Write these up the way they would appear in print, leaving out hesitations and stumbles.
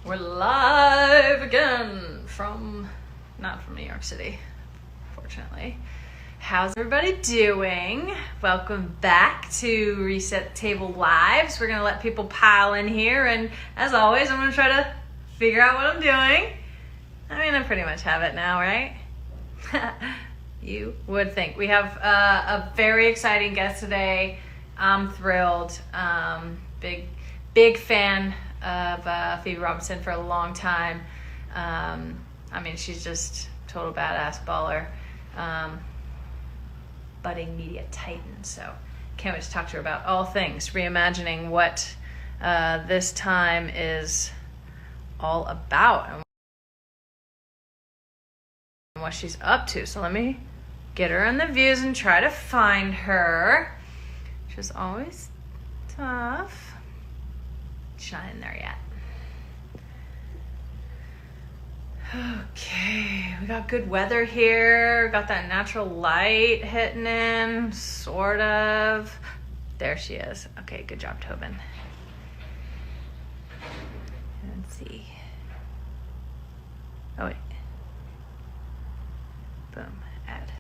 We're live again not from New York City, fortunately. How's everybody doing? Welcome back to Reset Table Lives. We're going to let people pile in here, and as always, I'm going to try to figure out what I'm doing. I mean, I pretty much have it now, right? You would think. We have a very exciting guest today. I'm thrilled. Big fan of Phoebe Robinson for a long time. I mean, she's just total badass baller. Budding media titan. So can't wait to talk to her about all things reimagining what this time is all about and what she's up to. So let me get her in the views and try to find her, which is always tough. She's not in there yet. Okay, we got good weather here. Got that natural light hitting in, sort of. There she is. Okay, good job, Tobin. Let's see. Oh, wait. Boom, add.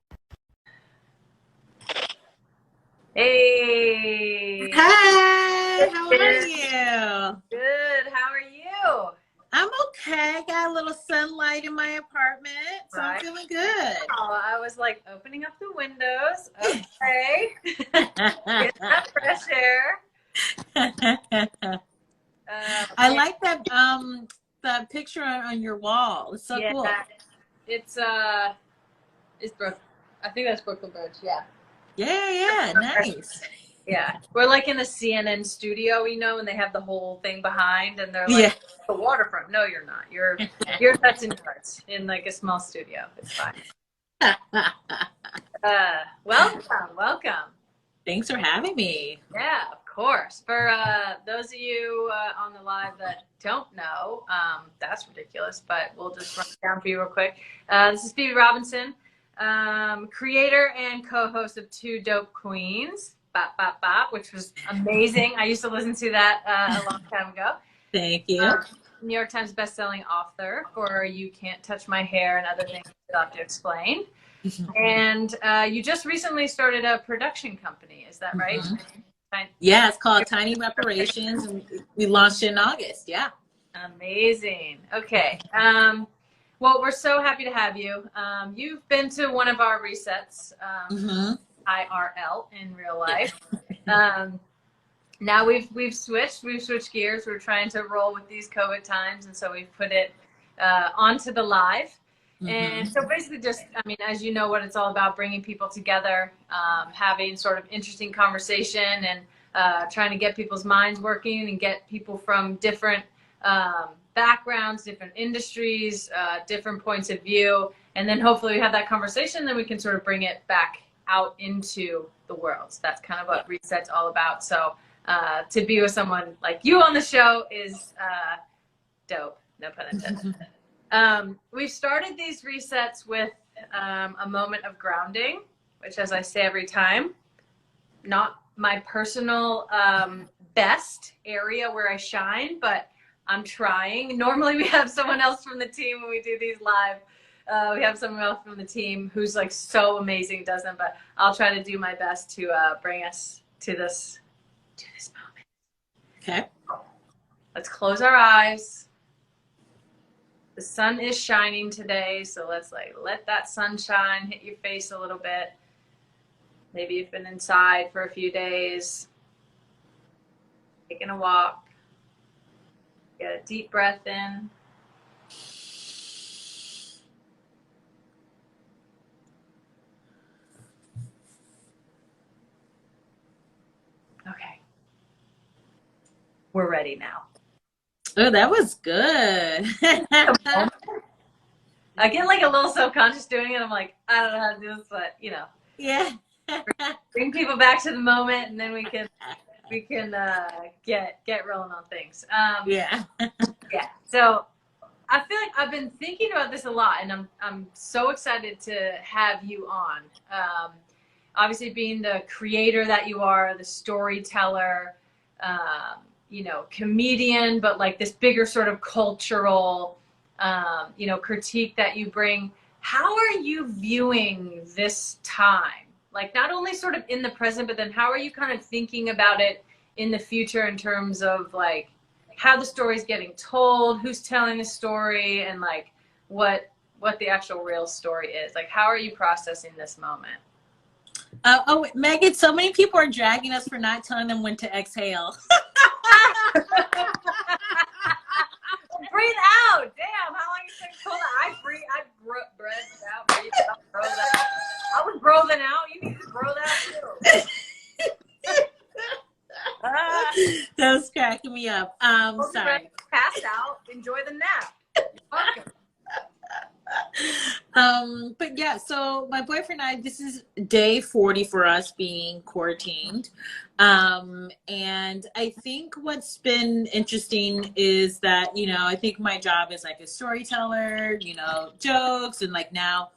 Hey! Hi, how are you? Good, how are you? I'm okay. Got a little sunlight in my apartment, so I'm feeling good. Oh, I was like opening up the windows. Okay. Get that fresh air. I like that the picture on your wall. It's so cool. It's Brook. I think that's Brooklyn Bridge. Yeah. Yeah, nice. Yeah, we're like in a CNN studio, and they have the whole thing behind, and they're like, the waterfront. No, you're not. You're that's in yards in like a small studio. It's fine. Welcome. Thanks for having me. Yeah, of course. For those of you on the live that don't know, that's ridiculous, but we'll just run it down for you real quick. This is Phoebe Robinson, creator and co-host of Two Dope Queens. Bop, bop, bop, which was amazing. I used to listen to that a long time ago. Thank you. New York Times bestselling author for You Can't Touch My Hair and Other Things You'll Have to Explain. And you just recently started a production company. Is that right? Yeah, it's called Tiny Reparations, and we launched in August. Yeah. Amazing. Okay. Well, we're so happy to have you. You've been to one of our resets. IRL in real life. Now we've switched gears. We're trying to roll with these COVID times, and so we've put it onto the live. And so basically just, I mean, as you know what it's all about, bringing people together, having sort of interesting conversation and trying to get people's minds working and get people from different backgrounds, different industries, different points of view. And then hopefully we have that conversation, then we can sort of bring it back out into the world. So that's kind of what Reset's all about. So to be with someone like you on the show is dope, no pun intended. We've started these resets with a moment of grounding, which, as I say every time, not my personal best area where I shine, but I'm trying. Normally we have someone else from the team when we do these live. We have someone else from the team who's like so amazing, does them, but I'll try to do my best to bring us to this moment. Okay. Let's close our eyes. The sun is shining today, so let's let that sunshine hit your face a little bit. Maybe you've been inside for a few days, taking a walk. Get a deep breath in. Okay. We're ready now. Oh, that was good. I get like a little self-conscious doing it. I'm like, I don't know how to do this, but Yeah. bring people back to the moment, and then we can get rolling on things. Yeah. Yeah. So I feel like I've been thinking about this a lot, and I'm so excited to have you on. Obviously, being the creator that you are, the storyteller, you know, comedian, but like this bigger sort of cultural, you know, critique that you bring. How are you viewing this time? Like not only sort of in the present, but then how are you kind of thinking about it in the future in terms of like how the story's getting told, who's telling the story, and like what the actual real story is? Like how are you processing this moment? Oh, Megan, so many people are dragging us for not telling them when to exhale. Breathe out. Damn, how long you think to hold it? I breathed out, breathed out, breathed out. I was breathing out. You need to breathe out too. That was cracking me up. Sorry. Passed out. Enjoy the nap. You're welcome. But yeah, so my boyfriend and I, this is day 40 for us being quarantined. And I think what's been interesting is that, you know, I think my job is like a storyteller, you know, jokes, and like now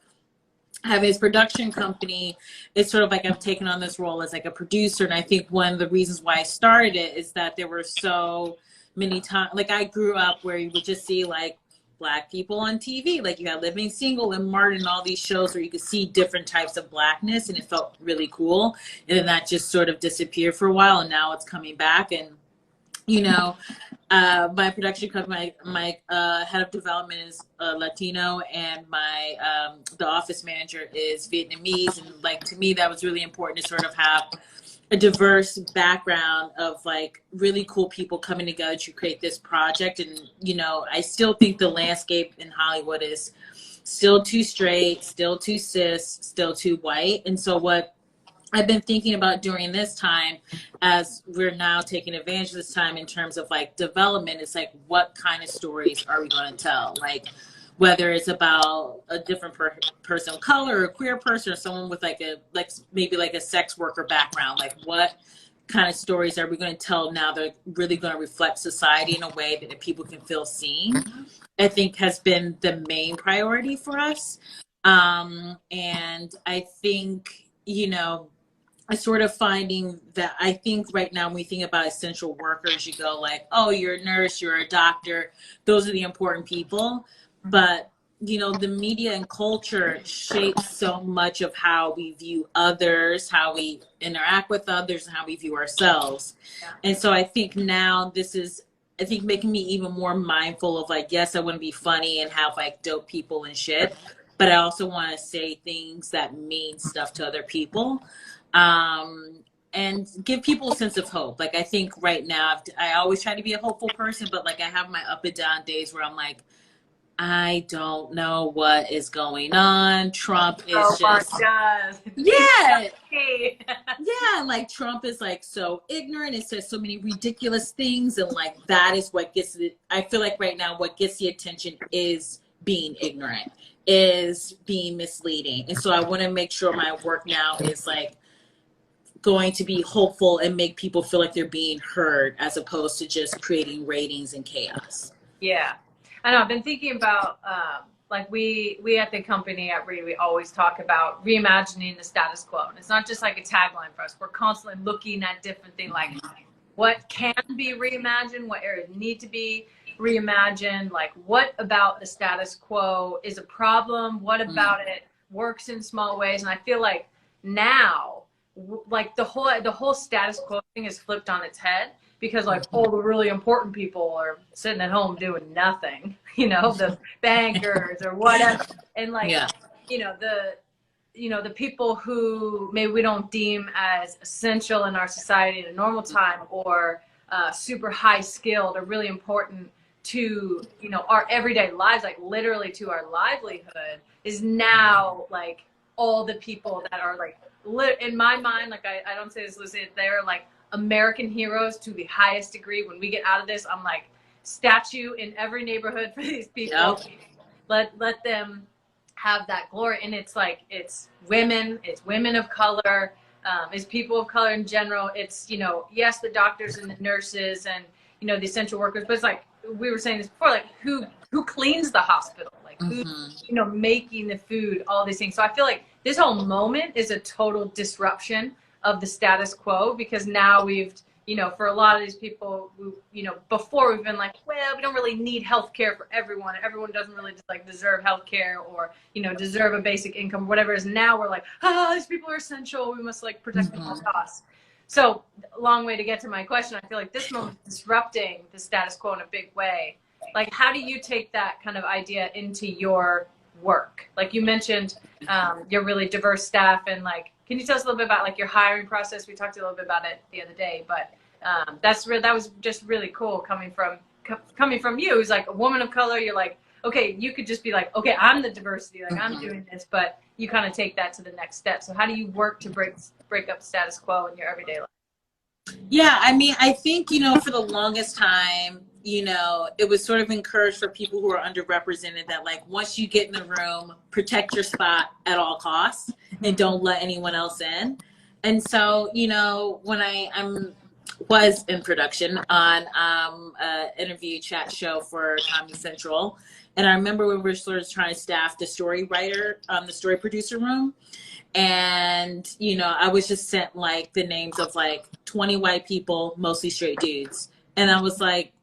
having his production company, it's sort of like I've taken on this role as like a producer. And I think one of the reasons why I started it is that there were so many times, like I grew up where you would just see like Black people on TV, like you had Living Single and Martin, all these shows where you could see different types of Blackness, and it felt really cool. And then that just sort of disappeared for a while, and now it's coming back. And you know, my production company, my head of development is Latino, and my the office manager is Vietnamese. And like to me, that was really important to sort of have a diverse background of like really cool people coming together to create this project. And you know, I still think the landscape in Hollywood is still too straight, still too cis, still too white. And so what I've been thinking about during this time, as we're now taking advantage of this time in terms of like development, is like what kind of stories are we going to tell? Like whether it's about a different person of color, or a queer person, or someone with like a maybe like a sex worker background. Like what kind of stories are we going to tell now that are really going to reflect society in a way that people can feel seen? I think has been the main priority for us. And I think, you know, I sort of finding that I think right now when we think about essential workers, you go like, oh, you're a nurse, you're a doctor. Those are the important people. But, you know, the media and culture shapes so much of how we view others, how we interact with others, and how we view ourselves. Yeah. And so I think now this is, I think, making me even more mindful of like, yes, I want to be funny and have like dope people and shit, but I also want to say things that mean stuff to other people. And give people a sense of hope. Like I think right now, I always try to be a hopeful person, but like I have my up and down days where I'm like, I don't know what is going on. Trump is yeah. Yeah, like Trump is like so ignorant and says so many ridiculous things, and like that is what gets it. I feel like right now what gets the attention is being ignorant, is being misleading. And so I want to make sure my work now is like going to be hopeful and make people feel like they're being heard, as opposed to just creating ratings and chaos. Yeah. I know. I've been thinking about like we at the company at Reed, we always talk about reimagining the status quo, and it's not just like a tagline for us. We're constantly looking at different things, like what can be reimagined, what areas need to be reimagined, like what about the status quo is a problem, what about it works in small ways. And I feel like now, like the whole status quo thing is flipped on its head. Because like all the really important people are sitting at home doing nothing, you know, the bankers or whatever. And like, you know, the people who maybe we don't deem as essential in our society in a normal time, or super high skilled, are really important to, you know, our everyday lives, like literally to our livelihood, is now like all the people that are like, in my mind, like I don't say this loosely, they're like American heroes to the highest degree. When we get out of this, I'm like, statue in every neighborhood for these people. Yep. Let them have that glory. And it's like, it's women of color, it's people of color in general. It's, you know, yes, the doctors and the nurses and, you know, the essential workers, but it's like, we were saying this before, like who cleans the hospital, like who's, you know, making the food, all these things. So I feel like this whole moment is a total disruption of the status quo, because now we've, you know, for a lot of these people who, you know, before we've been like, well, we don't really need healthcare for everyone. Everyone doesn't really just like deserve healthcare or, you know, deserve a basic income, whatever it is. Now we're like, these people are essential. We must like protect them at all costs. So a long way to get to my question. I feel like this moment is disrupting the status quo in a big way. Like, how do you take that kind of idea into your work? Like you mentioned, your really diverse staff, and like, can you tell us a little bit about like your hiring process? We talked a little bit about it the other day, but that was just really cool coming from you, who's like a woman of color. You're like, okay, you could just be like, okay, I'm the diversity, like I'm doing this, but you kind of take that to the next step. So how do you work to break up status quo in your everyday life? Yeah, I mean, I think, you know, for the longest time, you know, it was sort of encouraged for people who are underrepresented that like once you get in the room, protect your spot at all costs and don't let anyone else in. And so, you know, when was in production on an interview chat show for Comedy Central, and I remember when we were sort of trying to staff the story writer, the story producer room. And, you know, I was just sent like the names of like 20 white people, mostly straight dudes. And I was like,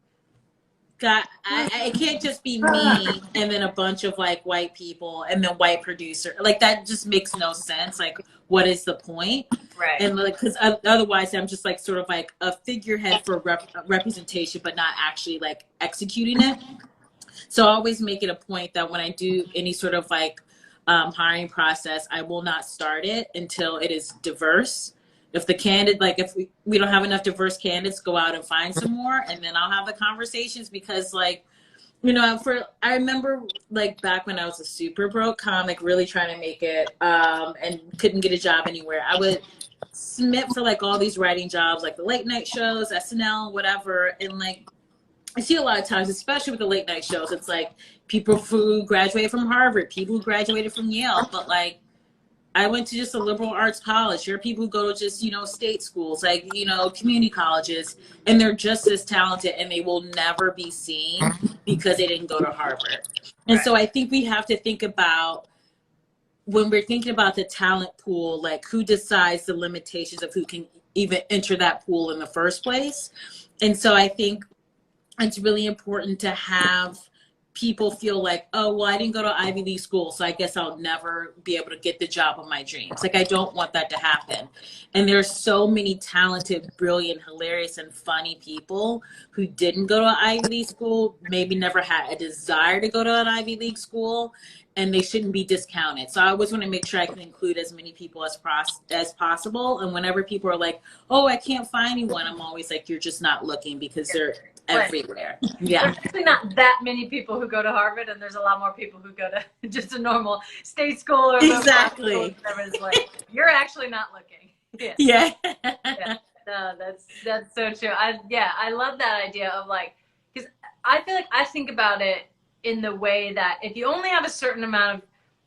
God, it can't just be me and then a bunch of like white people and then white producer. Like that just makes no sense. Like, what is the point? Right. And like, because otherwise I'm just like sort of like a figurehead for representation, but not actually like executing it. So I always make it a point that when I do any sort of like hiring process, I will not start it until it is diverse. If the candidate, like if we don't have enough diverse candidates, go out and find some more, and then I'll have the conversations. Because like, you know, I remember like back when I was a super broke comic, really trying to make it, and couldn't get a job anywhere. I would submit for like all these writing jobs, like the late night shows, SNL, whatever, and like I see a lot of times, especially with the late night shows, it's like people who graduated from Harvard, people who graduated from Yale, but like I went to just a liberal arts college. There are people who go to just, you know, state schools, like, you know, community colleges, and they're just as talented and they will never be seen because they didn't go to Harvard. And so I think we have to think about, when we're thinking about the talent pool, like who decides the limitations of who can even enter that pool in the first place. And so I think it's really important to have people feel like, oh, well, I didn't go to Ivy League school, so I guess I'll never be able to get the job of my dreams. Like, I don't want that to happen. And there's so many talented, brilliant, hilarious, and funny people who didn't go to Ivy League school, maybe never had a desire to go to an Ivy League school, and they shouldn't be discounted. So I always want to make sure I can include as many people as possible. And whenever people are like, oh, I can't find anyone, I'm always like, you're just not looking, because they're everywhere. Yeah. There's actually not that many people who go to Harvard, and there's a lot more people who go to just a normal state school or exactly. School, it's like, you're actually not looking. Yeah. Yeah. No, that's so true. I love that idea of like, because I feel like I think about it in the way that if you only have a certain amount of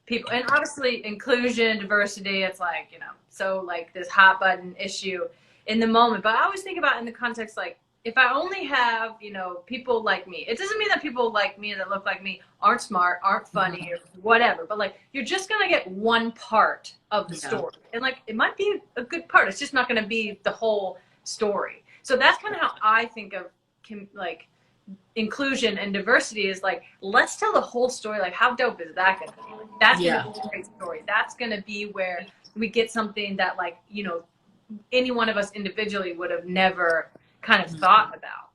people, and obviously inclusion, diversity, it's like, you know, so like this hot button issue in the moment. But I always think about it in the context like, if I only have, you know, people like me, it doesn't mean that people like me that look like me aren't smart, aren't funny, or whatever. But like, you're just gonna get one part of the story, and like, it might be a good part. It's just not gonna be the whole story. So that's kind of how I think of like inclusion and diversity is like, let's tell the whole story. Like, how dope is that gonna be? Like, that's gonna be a great story. That's gonna be where we get something that, like, you know, any one of us individually would have never kind of thought about.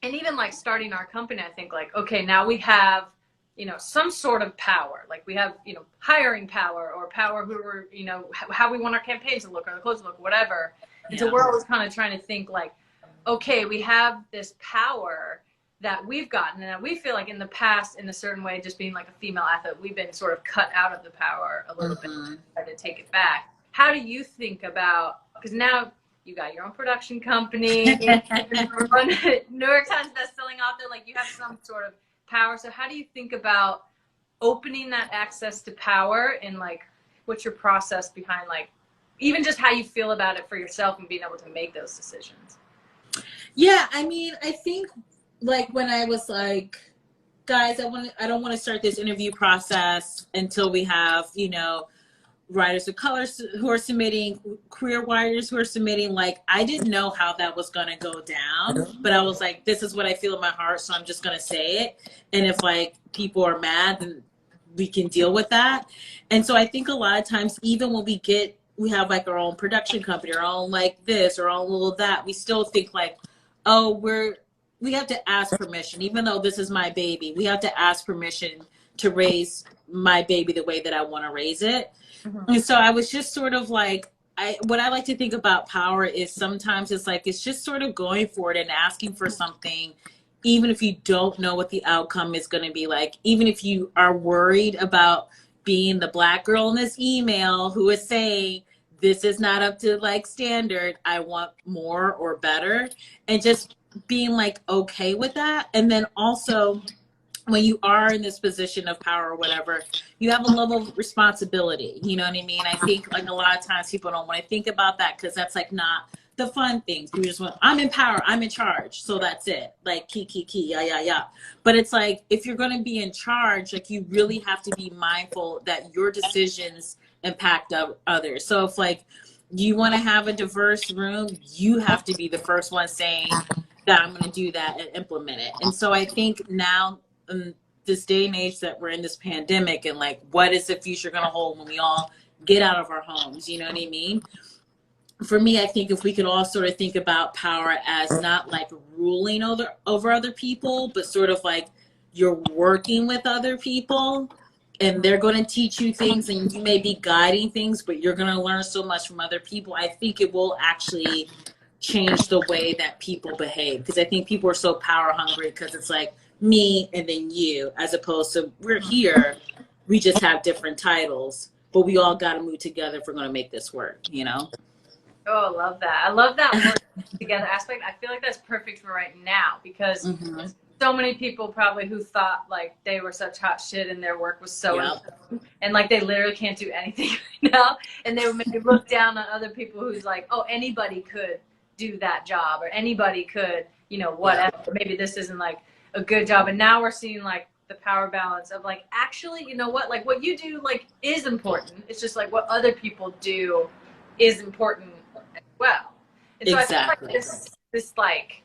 And even like starting our company, I think like, okay, now we have, you know, some sort of power. Like we have, you know, hiring power or power who we're, you know, how we want our campaigns to look or the clothes to look, whatever. And so we're always kind of trying to think like, okay, we have this power that we've gotten, and we feel like in the past, in a certain way, just being like a female athlete, we've been sort of cut out of the power a little bit, try to take it back. How do you think about, because now you got your own production company, New York Times bestselling author, like you have some sort of power. So how do you think about opening that access to power, and like, what's your process behind like, even just how you feel about it for yourself and being able to make those decisions? Yeah, I mean, I think like when I was like, guys, I don't want to start this interview process until we have, you know, writers of color who are submitting, queer writers who are submitting. Like, I didn't know how that was going to go down, but I was like, this is what I feel in my heart, so I'm just going to say it. And if like people are mad, then we can deal with that. And so I think a lot of times, even when we have like our own production company, our own like this or our own little that, we still think like, oh, we have to ask permission. Even though this is my baby, we have to ask permission to raise my baby the way that I want to raise it. Mm-hmm. And so I was just sort of like, what I like to think about power is sometimes it's like, it's just sort of going for it and asking for something, even if you don't know what the outcome is going to be like, even if you are worried about being the Black girl in this email who is saying, this is not up to like standard, I want more or better, and just being like okay with that. And then also, when you are in this position of power or whatever, you have a level of responsibility. You know what I mean? I think like a lot of times people don't want to think about that because that's like not the fun things. We just want, I'm in power, I'm in charge, so that's it. Like key, yeah. But it's like, if you're going to be in charge, like you really have to be mindful that your decisions impact others. So if like you want to have a diverse room, you have to be the first one saying that I'm going to do that and implement it. And so I think now, in this day and age that we're in this pandemic, and like, what is the future going to hold when we all get out of our homes? You know what I mean? For me, I think if we could all sort of think about power as not like ruling over other people, but sort of like you're working with other people and they're going to teach you things and you may be guiding things, but you're going to learn so much from other people. I think it will actually change the way that people behave, because I think people are so power hungry because it's like me and then you, as opposed to we're here, we just have different titles, but we all got to move together if we're going to make this work, you know? Oh, I love that. I love that work together aspect. I feel like that's perfect for right now, because so many people probably who thought like they were such hot shit and their work was so important, and like they literally can't do anything right now, and they would maybe look down on other people who's like, oh, anybody could do that job, or anybody could, you know, whatever. Maybe this isn't like a good job. And now we're seeing like the power balance of like, actually, you know what, like what you do like is important. It's just like what other people do is important as well. And so I feel like this like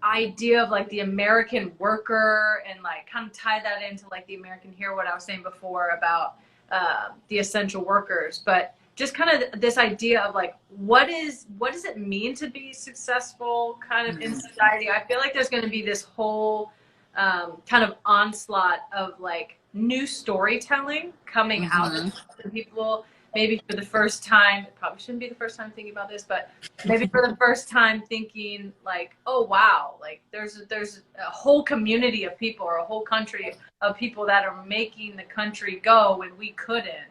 idea of like the American worker, and like kind of tie that into like the American hero, what I was saying before about the essential workers, but just kind of this idea of like, what does it mean to be successful kind of in society? I feel like there's going to be this whole kind of onslaught of like new storytelling coming out of people, maybe for the first time. It probably shouldn't be the first time thinking about this, but maybe for the first time thinking like, oh wow, like there's a whole community of people, or a whole country of people that are making the country go when we couldn't.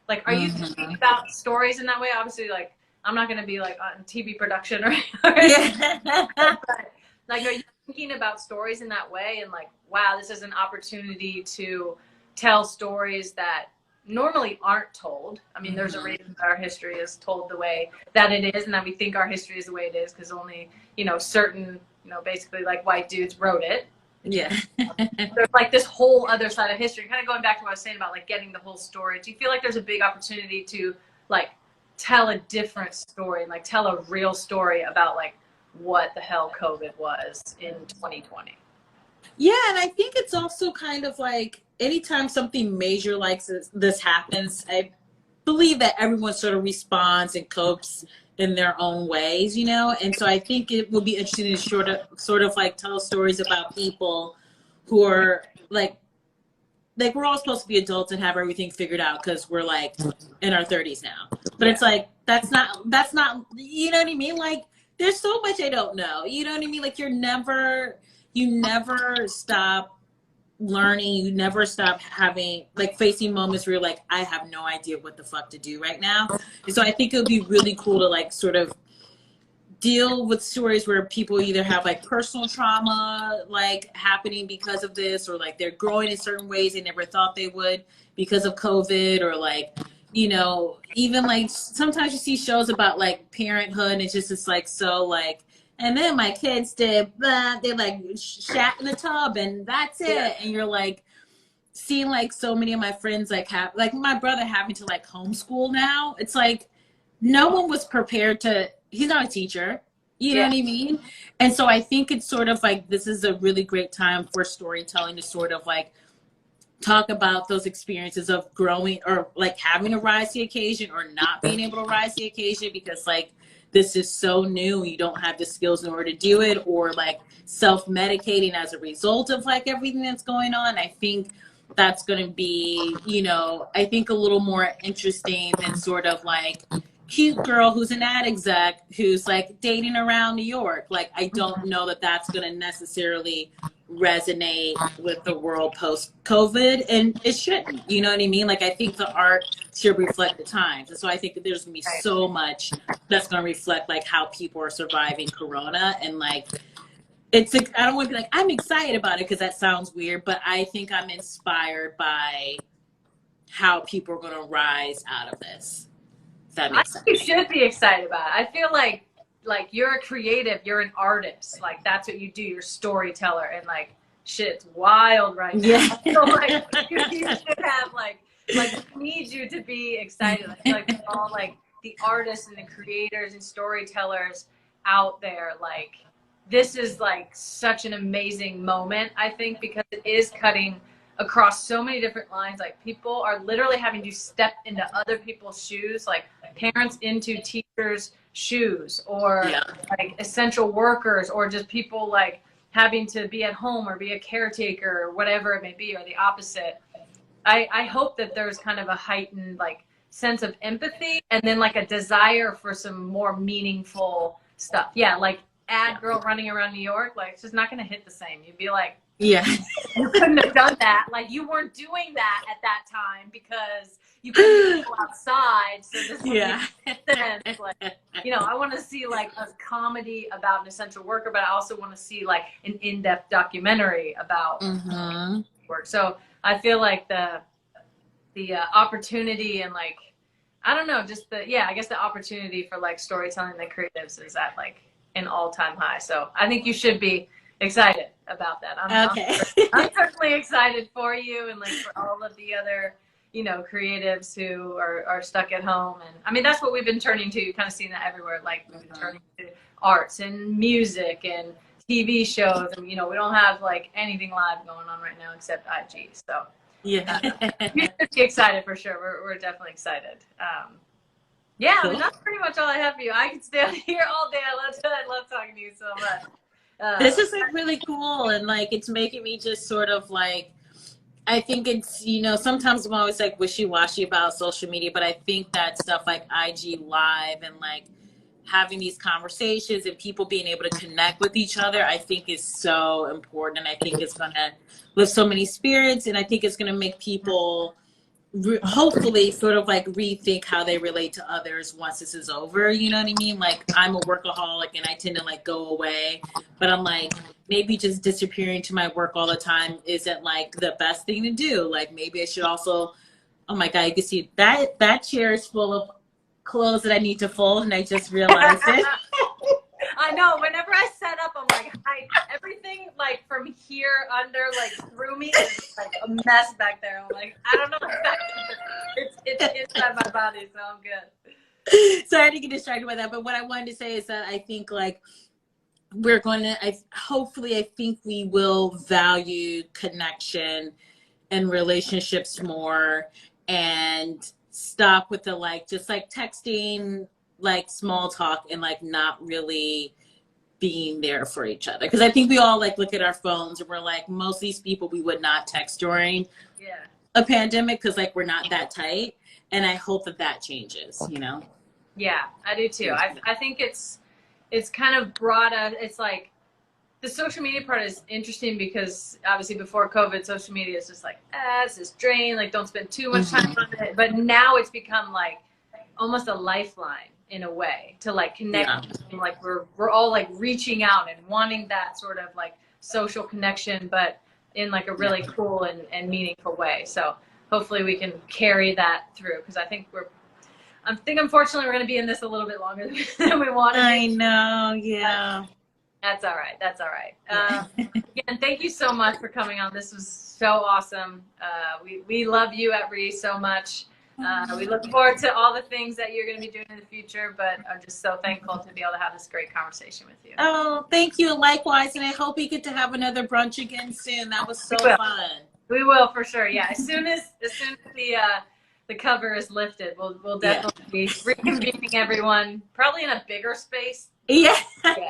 Like, are you thinking about stories in that way? Obviously, like, I'm not going to be like on TV production or anything. But, like, are you thinking about stories in that way? And like, wow, this is an opportunity to tell stories that normally aren't told. I mean, there's a reason that our history is told the way that it is, and that we think our history is the way it is because only, you know, certain, you know, basically like white dudes wrote it. Yeah. There's like this whole other side of history, kind of going back to what I was saying about like getting the whole story. Do you feel like there's a big opportunity to like tell a different story, and like tell a real story about like what the hell COVID was in 2020? Yeah, and I think it's also kind of like anytime something major like this happens, I believe that everyone sort of responds and copes in their own ways, you know? And so I think it will be interesting to sort of like tell stories about people who are like we're all supposed to be adults and have everything figured out because we're like in our 30s now. But it's like, that's not, you know what I mean? Like, there's so much I don't know. You know what I mean? Like, you never stop learning. You never stop having like facing moments where you're like, I have no idea what the fuck to do right now. And so I think it would be really cool to like sort of deal with stories where people either have like personal trauma like happening because of this, or like they're growing in certain ways they never thought they would because of COVID, or like, you know, even like sometimes you see shows about like parenthood and it's like so like, and then my kids did blah, they like shat in the tub and that's it. And you're like, seeing like so many of my friends like have like my brother having to like homeschool now. It's like no one was prepared to. He's not a teacher. You know Yeah. what I mean? And so I think it's sort of like this is a really great time for storytelling to sort of like talk about those experiences of growing or like having to rise to the occasion or not being able to rise to the occasion because like this is so new, you don't have the skills in order to do it, or like self-medicating as a result of like everything that's going on. I think that's going to be, you know, I think a little more interesting than sort of like cute girl who's an ad exec who's like dating around New York. Like I don't know that that's going to necessarily resonate with the world post COVID, and it shouldn't, you know what I mean? Like I think the art should reflect the times, and so I think that there's gonna be so much that's gonna reflect like how people are surviving Corona, and like it's like, I don't want to be like I'm excited about it because that sounds weird, but I think I'm inspired by how people are gonna rise out of this. If that I makes think you sense. should be excited about it. I feel like you're a creative, you're an artist. Like that's what you do. You're a storyteller, and like shit's wild right now. Yeah. So like you should have like we need you to be excited. I feel like we're all like the artists and the creators and storytellers out there. Like this is like such an amazing moment, I think, because it is cutting across so many different lines. Like people are literally having to step into other people's shoes, like parents into teachers' shoes, or Yeah. like essential workers, or just people like having to be at home or be a caretaker or whatever it may be, or the opposite. I hope that there's kind of a heightened like sense of empathy, and then like a desire for some more meaningful stuff. Yeah, like ad girl running around New York, like it's just not gonna hit the same. You'd be like, Yeah. you couldn't have done that. Like you weren't doing that at that time because you couldn't go outside. So this would Yeah. make sense. Like, you know, I want to see like a comedy about an essential worker, but I also want to see like an in-depth documentary about work. So I feel like the opportunity and like I don't know, just I guess the opportunity for like storytelling the creatives is at like an all-time high. So I think you should be excited about that. I'm certainly excited for you and like for all of the other, you know, creatives who are stuck at home. And I mean, that's what we've been turning to. You've kind of seen that everywhere. Like we've been turning to arts and music and TV shows. And, you know, we don't have like anything live going on right now except IG. So Yeah. you should be excited for sure. We're definitely excited. Yeah, cool. I mean, that's pretty much all I have for you. I could stay here all day. I love talking to you so much. This is like really cool, and like it's making me just sort of like, I think it's, you know, sometimes I'm always like wishy-washy about social media, but I think that stuff like IG Live and like having these conversations and people being able to connect with each other, I think is so important, and I think it's gonna lift so many spirits, and I think it's gonna make people hopefully sort of like rethink how they relate to others once this is over. You know what I mean? Like I'm a workaholic and I tend to like go away, but I'm like, maybe just disappearing to my work all the time isn't like the best thing to do. Like maybe I should also, oh my God, you can see that chair is full of clothes that I need to fold, and I just realized it. I know. Whenever I set up, I'm like, everything like from here under like through me is like a mess back there. I'm like, I don't know exactly. It's inside my body, so I'm good. Sorry to get distracted by that, but what I wanted to say is that I think like we're going to, hopefully, I think we will value connection and relationships more, and stop with the like just like texting, like small talk, and like not really being there for each other. Because I think we all like look at our phones and we're like, most of these people we would not text during a pandemic because like we're not that tight. And I hope that changes, you know? Yeah, I do too. I think it's kind of brought us, it's like the social media part is interesting because obviously before COVID, social media is just like, it's this drain, like don't spend too much time on it. But now it's become like almost a lifeline in a way to like connect. Like we're all like reaching out and wanting that sort of like social connection, but in like a really cool and meaningful way. So hopefully we can carry that through, because I think unfortunately we're going to be in this a little bit longer than we want. I know, yeah. That's all right. That's all right. Yeah. Again, thank you so much for coming on. This was so awesome. We love you at Ree so much. We look forward to all the things that you're going to be doing in the future, but I'm just so thankful to be able to have this great conversation with you. Oh, thank you. Likewise. And I hope we get to have another brunch again soon. That was so fun. We will for sure. Yeah. As soon as the cover is lifted, we'll definitely be reconvening everyone, probably in a bigger space. Yeah. A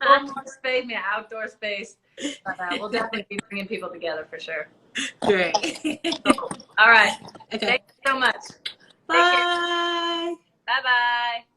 little more space, yeah, outdoor space. We'll definitely be bringing people together for sure. Great. Cool. All right. Okay. Thank you so much. Bye. Bye-bye.